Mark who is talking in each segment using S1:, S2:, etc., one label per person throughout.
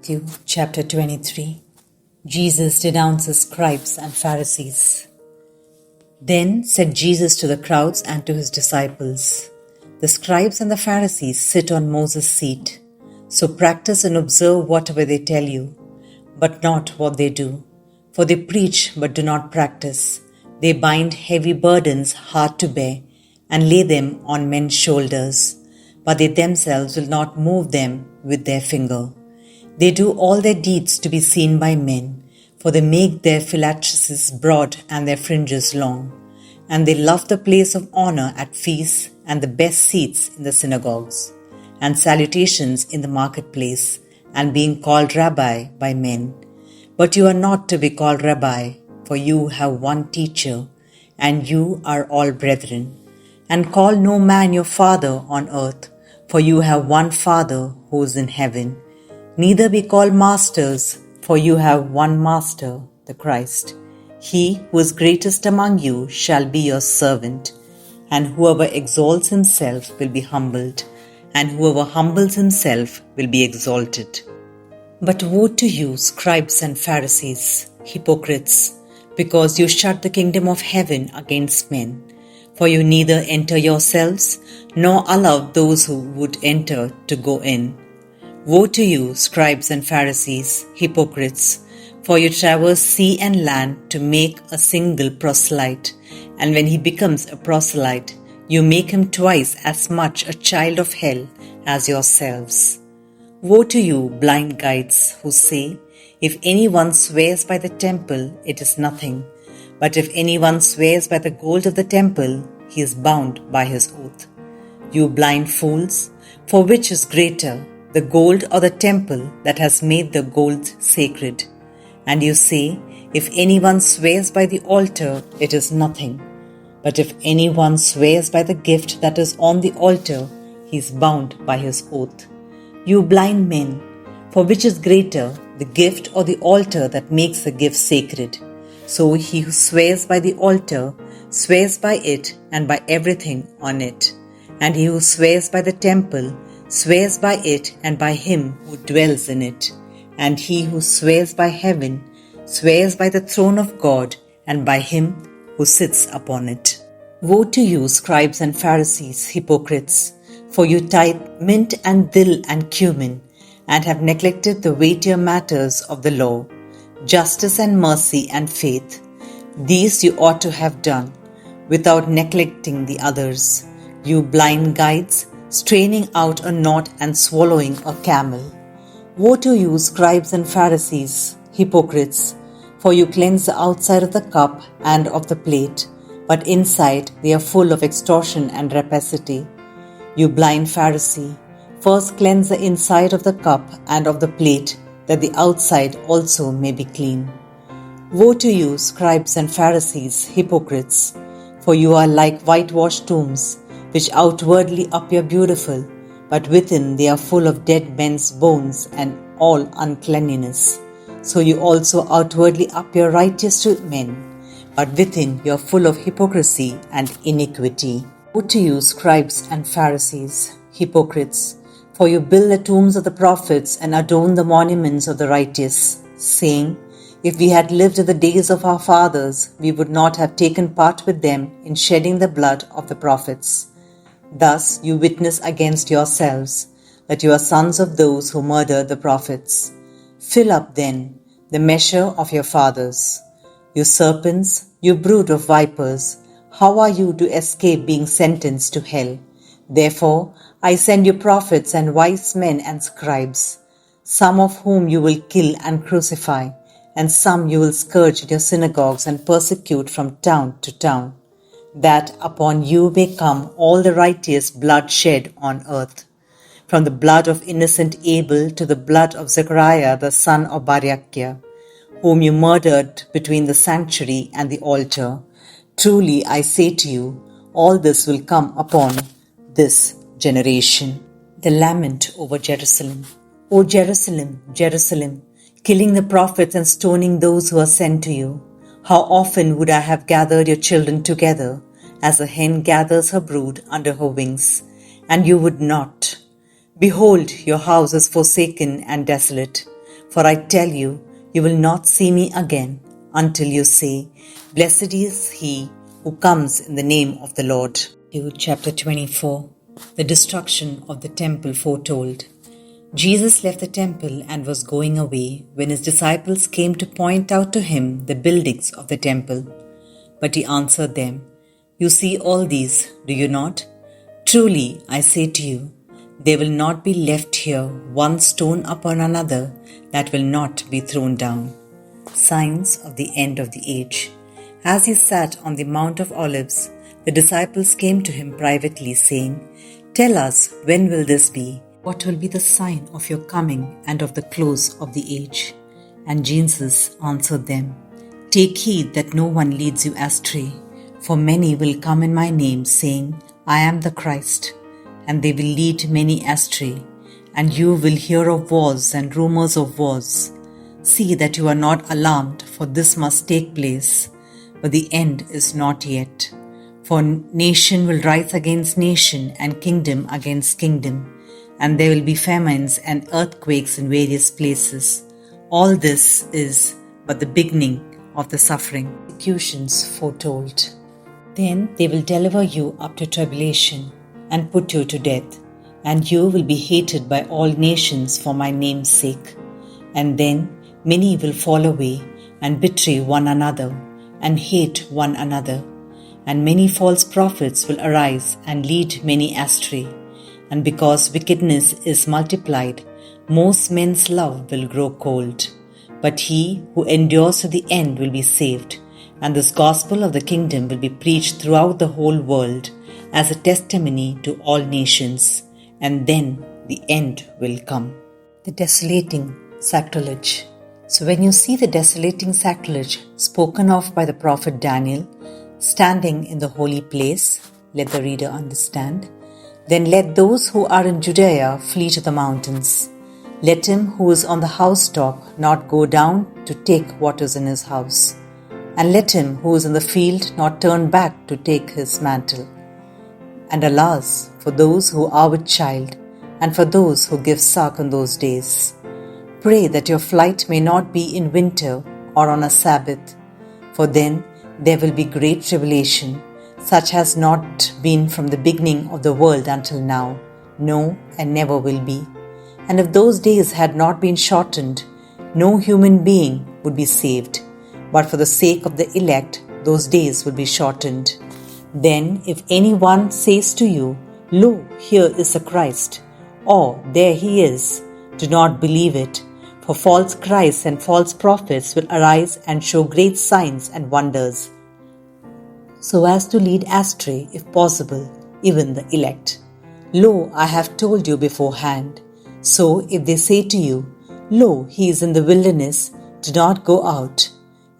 S1: Matthew chapter 23. Jesus denounces scribes and Pharisees. Then said Jesus to the crowds and to his disciples, "The scribes and the Pharisees sit on Moses' seat. So practice and observe whatever they tell you, but not what they do. For they preach but do not practice. They bind heavy burdens hard to bear and lay them on men's shoulders, but they themselves will not move them with their finger. They do all their deeds to be seen by men, for they make their phylacteries broad and their fringes long. And they love the place of honor at feasts and the best seats in the synagogues, and salutations in the marketplace, and being called Rabbi by men. But you are not to be called Rabbi, for you have one teacher, and you are all brethren. And call no man your father on earth, for you have one Father who is in heaven. Neither be called masters, for you have one Master, the Christ. He who is greatest among you shall be your servant, and whoever exalts himself will be humbled, and whoever humbles himself will be exalted. But woe to you, scribes and Pharisees, hypocrites, because you shut the kingdom of heaven against men. For you neither enter yourselves, nor allow those who would enter to go in. Woe to you, scribes and Pharisees, hypocrites, for you traverse sea and land to make a single proselyte, and when he becomes a proselyte, you make him twice as much a child of hell as yourselves. Woe to you, blind guides, who say, if anyone swears by the temple, it is nothing. But if anyone swears by the gold of the temple, he is bound by his oath. You blind fools, for which is greater, the gold or the temple that has made the gold sacred? And you say, if anyone swears by the altar, it is nothing. But if anyone swears by the gift that is on the altar, he is bound by his oath. You blind men, for which is greater, the gift or the altar that makes the gift sacred? So he who swears by the altar swears by it and by everything on it. And he who swears by the temple swears by it and by him who dwells in it. And he who swears by heaven swears by the throne of God and by him who sits upon it. Woe to you, scribes and Pharisees, hypocrites, for you tithe mint and dill and cumin, and have neglected the weightier matters of the law, justice and mercy and faith. These you ought to have done, without neglecting the others. You blind guides, straining out a knot and swallowing a camel. Woe to you, scribes and Pharisees, hypocrites, for you cleanse the outside of the cup and of the plate, but inside they are full of extortion and rapacity. You blind Pharisee, first cleanse the inside of the cup and of the plate, that the outside also may be clean. Woe to you, scribes and Pharisees, hypocrites, for you are like whitewashed tombs, which outwardly appear beautiful, but within they are full of dead men's bones and all uncleanliness. So you also outwardly appear righteous to men, but within you are full of hypocrisy and iniquity. Woe to you, scribes and Pharisees, hypocrites, for you build the tombs of the prophets and adorn the monuments of the righteous, saying, if we had lived in the days of our fathers, we would not have taken part with them in shedding the blood of the prophets. Thus you witness against yourselves that you are sons of those who murdered the prophets. Fill up then the measure of your fathers. You serpents, you brood of vipers, how are you to escape being sentenced to hell? Therefore I send you prophets and wise men and scribes, some of whom you will kill and crucify, and some you will scourge in your synagogues and persecute from town to town, that upon you may come all the righteous blood shed on earth, from the blood of innocent Abel to the blood of Zechariah the son of Barachiah, whom you murdered between the sanctuary and the altar. Truly I say to you, all this will come upon this generation. The lament over Jerusalem. O Jerusalem, Jerusalem, killing the prophets and stoning those who are sent to you. How often would I have gathered your children together, as a hen gathers her brood under her wings, and you would not. Behold, your house is forsaken and desolate. For I tell you, you will not see me again until you say, Blessed is he who comes in the name of the Lord. Chapter 24. The destruction of the temple foretold. Jesus left the temple and was going away when his disciples came to point out to him the buildings of the temple. But he answered them, You see all these, do you not? Truly, I say to you, there will not be left here one stone upon another that will not be thrown down. Signs of the end of the age. As he sat on the Mount of Olives, the disciples came to him privately, saying, Tell us, when will this be? What will be the sign of your coming and of the close of the age? And Jesus answered them, Take heed that no one leads you astray, for many will come in my name, saying, I am the Christ, and they will lead many astray, and you will hear of wars and rumors of wars. See that you are not alarmed, for this must take place, but the end is not yet. For nation will rise against nation, and kingdom against kingdom, and there will be famines and earthquakes in various places. All this is but the beginning of the suffering. Persecutions foretold. Then they will deliver you up to tribulation, and put you to death, and you will be hated by all nations for my name's sake. And then many will fall away, and betray one another, and hate one another. And many false prophets will arise, and lead many astray. And because wickedness is multiplied, most men's love will grow cold. But he who endures to the end will be saved. And this gospel of the kingdom will be preached throughout the whole world as a testimony to all nations. And then the end will come. The desolating sacrilege. So when you see the desolating sacrilege spoken of by the prophet Daniel, standing in the holy place, let the reader understand, then let those who are in Judea flee to the mountains. Let him who is on the housetop not go down to take what is in his house. And let him who is in the field not turn back to take his mantle. And alas, for those who are with child, and for those who give suck in those days. Pray that your flight may not be in winter or on a Sabbath, for then there will be great tribulation, such has not been from the beginning of the world until now, no, and never will be. And if those days had not been shortened, no human being would be saved. But for the sake of the elect, those days will be shortened. Then if anyone says to you, Lo, here is a Christ, or there he is, do not believe it. For false Christs and false prophets will arise and show great signs and wonders, so as to lead astray, if possible, even the elect. Lo, I have told you beforehand. So if they say to you, Lo, he is in the wilderness, do not go out.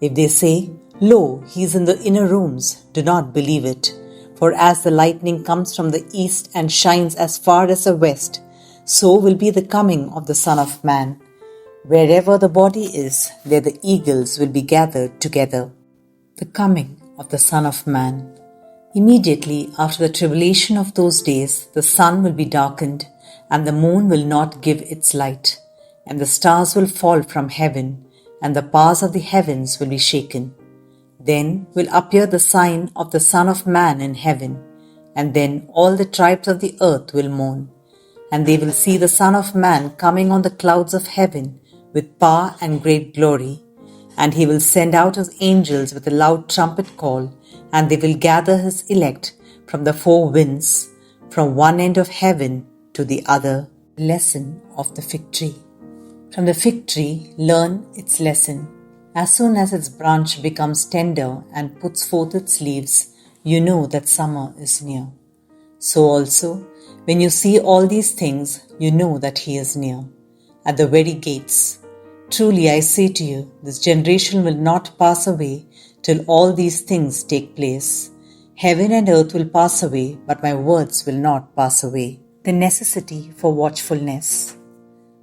S1: If they say, Lo, he is in the inner rooms, do not believe it. For as the lightning comes from the east and shines as far as the west, so will be the coming of the Son of Man. Wherever the body is, there the eagles will be gathered together. The coming of the Son of Man. Immediately after the tribulation of those days, the sun will be darkened, and the moon will not give its light, and the stars will fall from heaven, and the powers of the heavens will be shaken. Then will appear the sign of the Son of Man in heaven, and then all the tribes of the earth will mourn, and they will see the Son of Man coming on the clouds of heaven with power and great glory. And he will send out his angels with a loud trumpet call, and they will gather his elect from the four winds, from one end of heaven to the other. Lesson of the fig tree. From the fig tree, learn its lesson. As soon as its branch becomes tender and puts forth its leaves, you know that summer is near. So also, when you see all these things, you know that he is near, at the very gates. Truly I say to you, this generation will not pass away till all these things take place. Heaven and earth will pass away, but my words will not pass away. The necessity for watchfulness.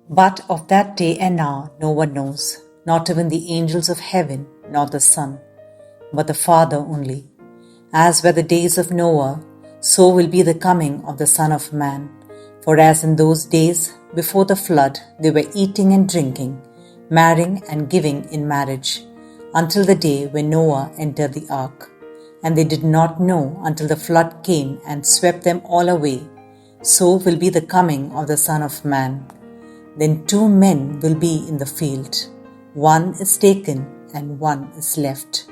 S1: But of that day and hour no one knows, not even the angels of heaven, nor the Son, but the Father only. As were the days of Noah, so will be the coming of the Son of Man. For as in those days before the flood they were eating and drinking, marrying and giving in marriage, until the day when Noah entered the ark. And they did not know until the flood came and swept them all away. So will be the coming of the Son of Man. Then 2 men will be in the field. One is taken and one is left.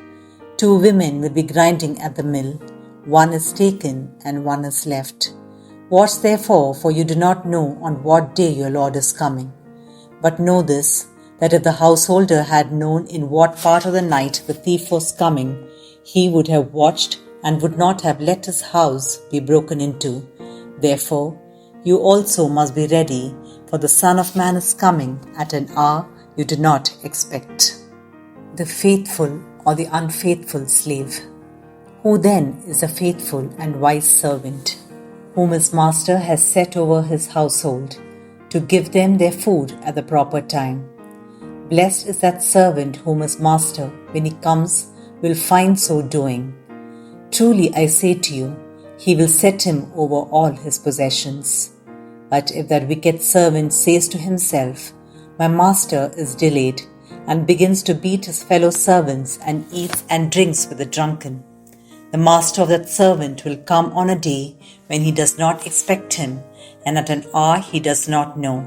S1: 2 women will be grinding at the mill. One is taken and one is left. Watch therefore, for you do not know on what day your Lord is coming. But know this, that if the householder had known in what part of the night the thief was coming, he would have watched and would not have let his house be broken into. Therefore, you also must be ready, for the Son of Man is coming at an hour you did not expect. The faithful or the unfaithful slave. Who then is a faithful and wise servant, whom his master has set over his household, to give them their food at the proper time? Blessed is that servant whom his master, when he comes, will find so doing. Truly I say to you, he will set him over all his possessions. But if that wicked servant says to himself, my master is delayed, and begins to beat his fellow servants and eats and drinks with the drunken, the master of that servant will come on a day when he does not expect him, and at an hour he does not know,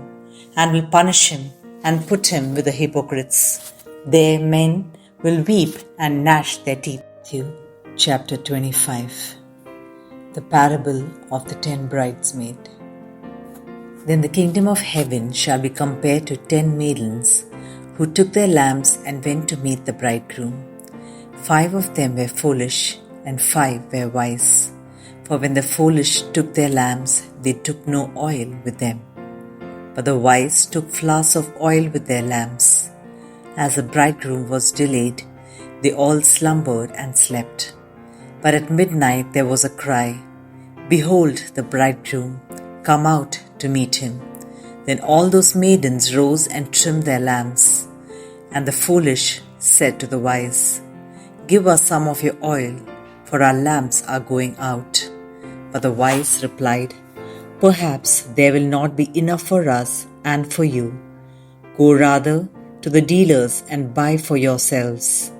S1: and will punish him and put him with the hypocrites. There men will weep and gnash their teeth. Matthew chapter 25. The parable of the 10 bridesmaids. Then the kingdom of heaven shall be compared to 10 maidens, who took their lamps and went to meet the bridegroom. 5 of them were foolish, and 5 were wise. For when the foolish took their lamps, they took no oil with them. But the wise took flasks of oil with their lamps. As the bridegroom was delayed, they all slumbered and slept. But at midnight there was a cry, behold, the bridegroom, come out to meet him. Then all those maidens rose and trimmed their lamps. And the foolish said to the wise, give us some of your oil, for our lamps are going out. But the wise replied, perhaps there will not be enough for us and for you. Go rather to the dealers and buy for yourselves.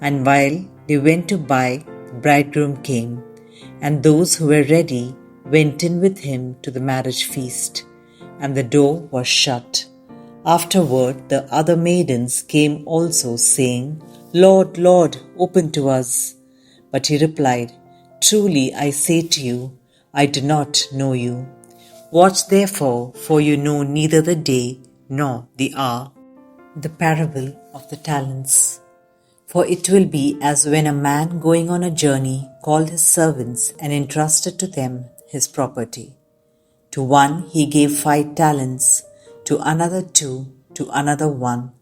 S1: And while they went to buy, the bridegroom came, and those who were ready went in with him to the marriage feast, and the door was shut. Afterward the other maidens came also, saying, Lord, Lord, open to us. But he replied, truly I say to you, I do not know you. Watch therefore, for you know neither the day nor the hour. The parable of the talents. For it will be as when a man going on a journey called his servants and entrusted to them his property. To one he gave 5 talents, to another 2, to another 1,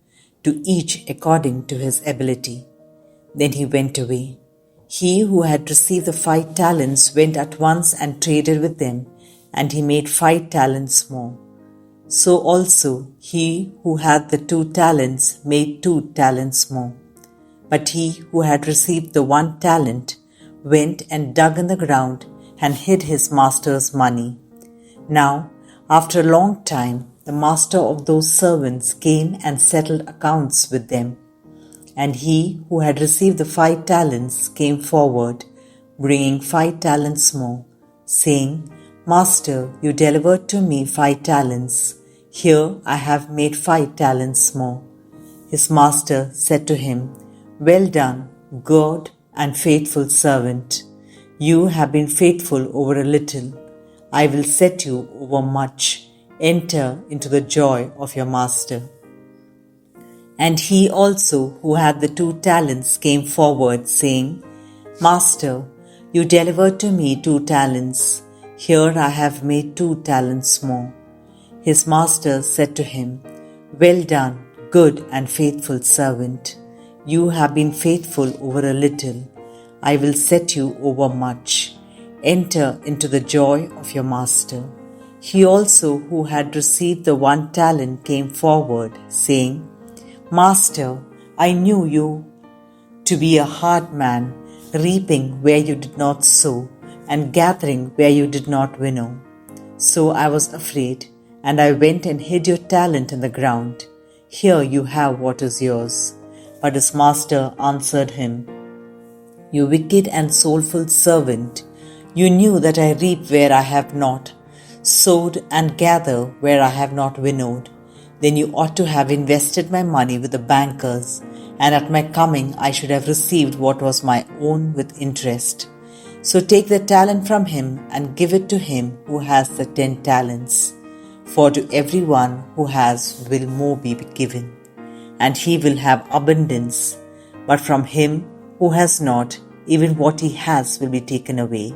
S1: to each according to his ability. Then he went away. He who had received the 5 talents went at once and traded with them, and he made 5 talents more. So also he who had the 2 talents made 2 talents more. But he who had received the 1 talent went and dug in the ground and hid his master's money. Now, after a long time, the master of those servants came and settled accounts with them. And he who had received the 5 talents came forward, bringing 5 talents more, saying, Master, you delivered to me 5 talents. Here I have made 5 talents more. His master said to him, Well done, good and faithful servant. You have been faithful over a little. I will set you over much. Enter into the joy of your master. And he also who had the 2 talents came forward, saying, Master, you delivered to me 2 talents. Here I have made 2 talents more. His master said to him, Well done, good and faithful servant. You have been faithful over a little. I will set you over much. Enter into the joy of your master. He also who had received the 1 talent came forward, saying, Master, I knew you to be a hard man, reaping where you did not sow, and gathering where you did not winnow. So I was afraid, and I went and hid your talent in the ground. Here you have what is yours." But his master answered him, "You wicked and soulful servant, you knew that I reap where I have not sowed and gather where I have not winnowed. Then you ought to have invested my money with the bankers, and at my coming I should have received what was my own with interest. So take the talent from him and give it to him who has the 10 talents. For to everyone who has will more be given, and he will have abundance. But from him who has not, even what he has will be taken away.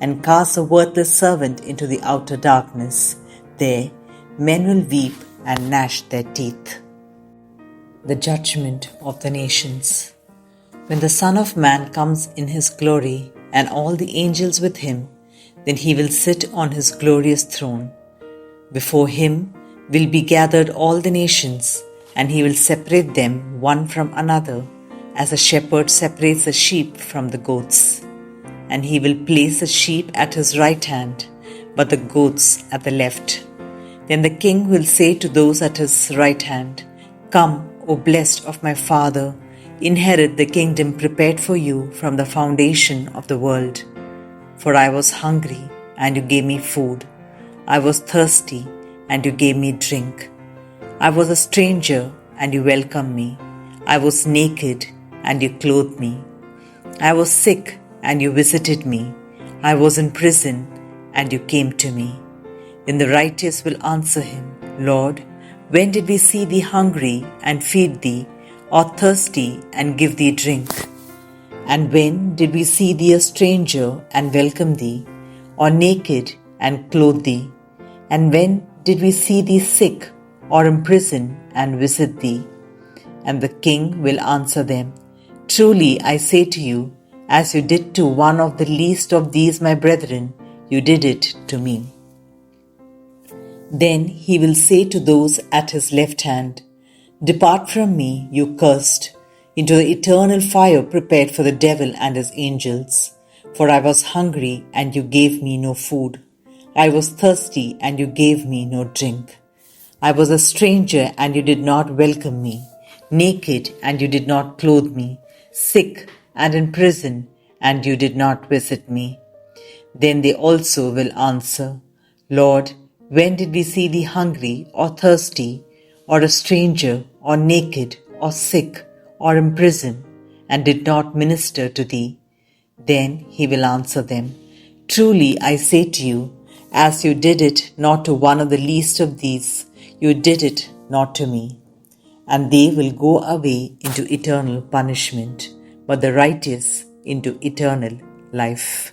S1: And cast a worthless servant into the outer darkness. There men will weep and gnash their teeth." The judgment of the nations. When the Son of Man comes in his glory, and all the angels with him, then he will sit on his glorious throne. Before him will be gathered all the nations, and he will separate them one from another, as a shepherd separates the sheep from the goats. And he will place the sheep at his right hand, but the goats at the left. Then the king will say to those at his right hand, "Come, O blessed of my Father, inherit the kingdom prepared for you from the foundation of the world. For I was hungry, and you gave me food. I was thirsty, and you gave me drink. I was a stranger, and you welcomed me. I was naked, and you clothed me. I was sick, and you visited me. I was in prison, and you came to me." Then the righteous will answer him, "Lord, when did we see thee hungry and feed thee, or thirsty and give thee drink? And when did we see thee a stranger and welcome thee, or naked and clothe thee? And when did we see thee sick or in prison and visit thee?" And the king will answer them, "Truly I say to you, as you did to one of the least of these my brethren, you did it to me." Then he will say to those at his left hand, "Depart from me, you cursed, into the eternal fire prepared for the devil and his angels. For I was hungry, and you gave me no food. I was thirsty, and you gave me no drink. I was a stranger, and you did not welcome me, naked, and you did not clothe me, sick, and in prison, and you did not visit me." Then they also will answer, "Lord, when did we see thee hungry or thirsty, or a stranger, or naked, or sick, or in prison, and did not minister to thee?" Then he will answer them, "Truly I say to you, as you did it not to one of the least of these, you did it not to me." And they will go away into eternal punishment, but the righteous into eternal life.